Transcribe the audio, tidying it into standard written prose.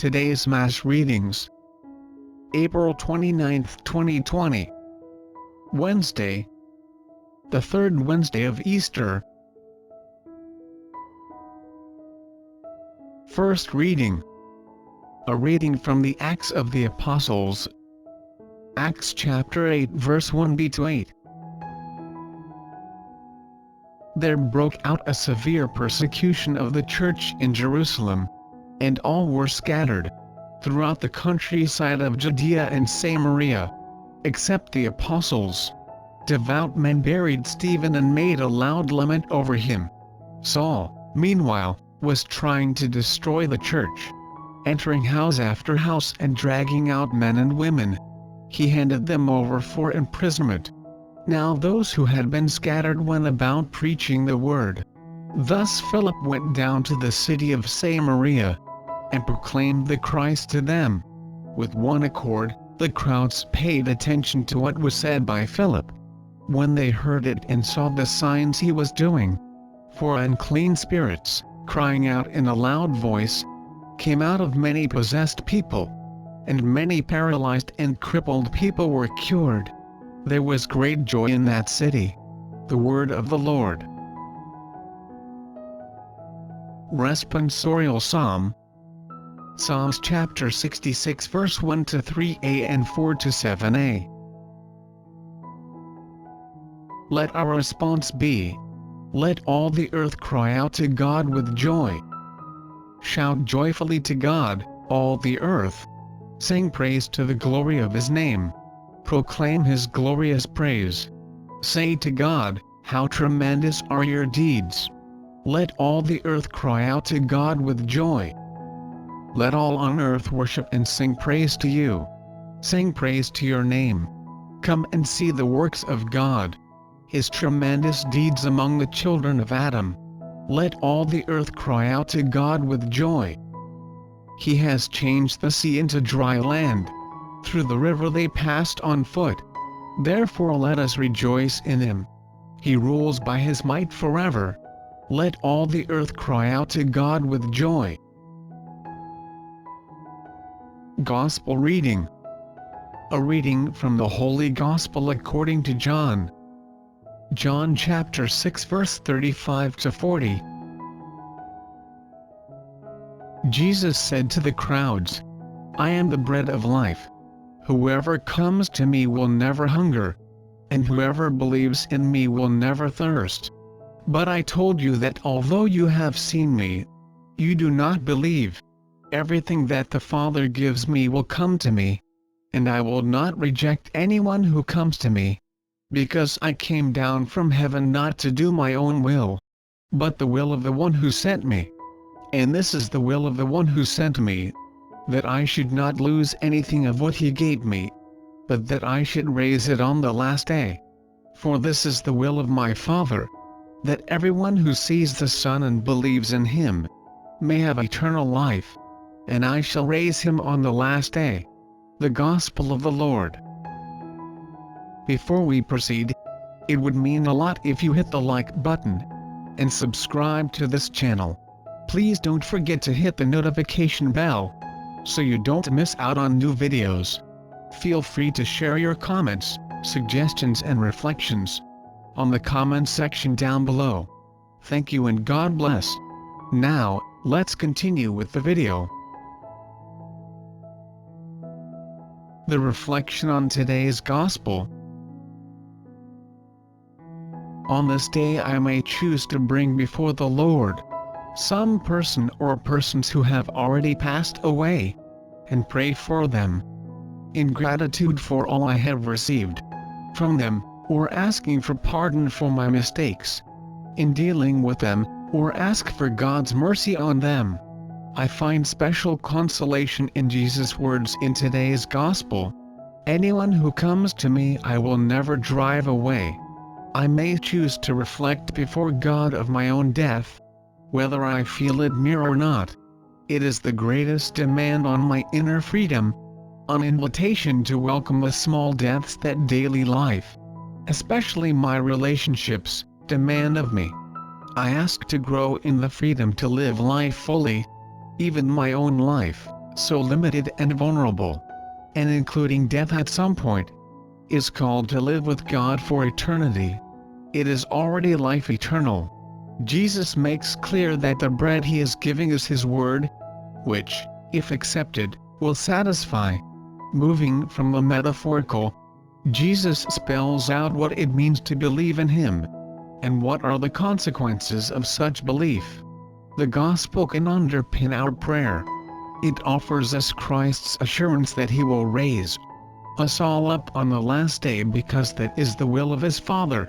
Today's Mass readings. April 29, 2020. Wednesday, the third Wednesday of Easter. First reading. A reading from the Acts of the Apostles. Acts chapter 8 verse 1b-8. There broke out a severe persecution of the church in Jerusalem, and all were scattered throughout the countryside of Judea and Samaria, except the apostles. Devout men buried Stephen and made a loud lament over him. Saul, meanwhile, was trying to destroy the church, entering house after house and dragging out men and women. He handed them over for imprisonment. Now those who had been scattered went about preaching the word. Thus Philip went down to the city of Samaria, and proclaimed the Christ to them. With one accord, the crowds paid attention to what was said by Philip, when they heard it and saw the signs he was doing. For unclean spirits, crying out in a loud voice, came out of many possessed people, and many paralyzed and crippled people were cured. There was great joy in that city. The word of the Lord. Responsorial Psalm. Psalms chapter 66 verse 1-3a and 4-7a. Let our response be, let all the earth cry out to God with joy. Shout joyfully to God, all the earth. Sing praise to the glory of His name. Proclaim His glorious praise. Say to God, how tremendous are your deeds. Let all the earth cry out to God with joy. Let all on earth worship and sing praise to you. Sing praise to your name. Come and see the works of God, His tremendous deeds among the children of Adam. Let all the earth cry out to God with joy. He has changed the sea into dry land. Through the river they passed on foot. Therefore let us rejoice in Him. He rules by His might forever. Let all the earth cry out to God with joy. Gospel reading. A reading from the Holy Gospel according to John. John chapter 6 verse 35-40. Jesus said to the crowds, I am the bread of life. Whoever comes to me will never hunger, and whoever believes in me will never thirst. But I told you that although you have seen me, you do not believe. Everything that the Father gives me will come to me, and I will not reject anyone who comes to me, because I came down from heaven not to do my own will, but the will of the one who sent me. And this is the will of the one who sent me, that I should not lose anything of what He gave me, but that I should raise it on the last day. For this is the will of my Father, that everyone who sees the Son and believes in Him may have eternal life, and I shall raise him on the last day. The Gospel of the Lord. Before we proceed, it would mean a lot if you hit the like button and subscribe to this channel. Please don't forget to hit the notification bell so you don't miss out on new videos. Feel free to share your comments, suggestions and reflections on the comment section down below. Thank you and God bless. Now, let's continue with the video. The reflection on today's Gospel. On this day I may choose to bring before the Lord some person or persons who have already passed away, and pray for them, in gratitude for all I have received from them, or asking for pardon for my mistakes in dealing with them, or ask for God's mercy on them. I find special consolation in Jesus' words in today's Gospel. Anyone who comes to me I will never drive away. I may choose to reflect before God of my own death, whether I feel it near or not. It is the greatest demand on my inner freedom, an invitation to welcome the small deaths that daily life, especially my relationships, demand of me. I ask to grow in the freedom to live life fully, even my own life. so limited and vulnerable, and including death at some point, is called to live with God for eternity. It is already life eternal. Jesus makes clear that the bread he is giving is his word, which, if accepted, will satisfy. Moving from the metaphorical, Jesus spells out what it means to believe in him, and what are the consequences of such belief. The gospel can underpin our prayer. It offers us Christ's assurance that he will raise us all up on the last day because that is the will of his Father.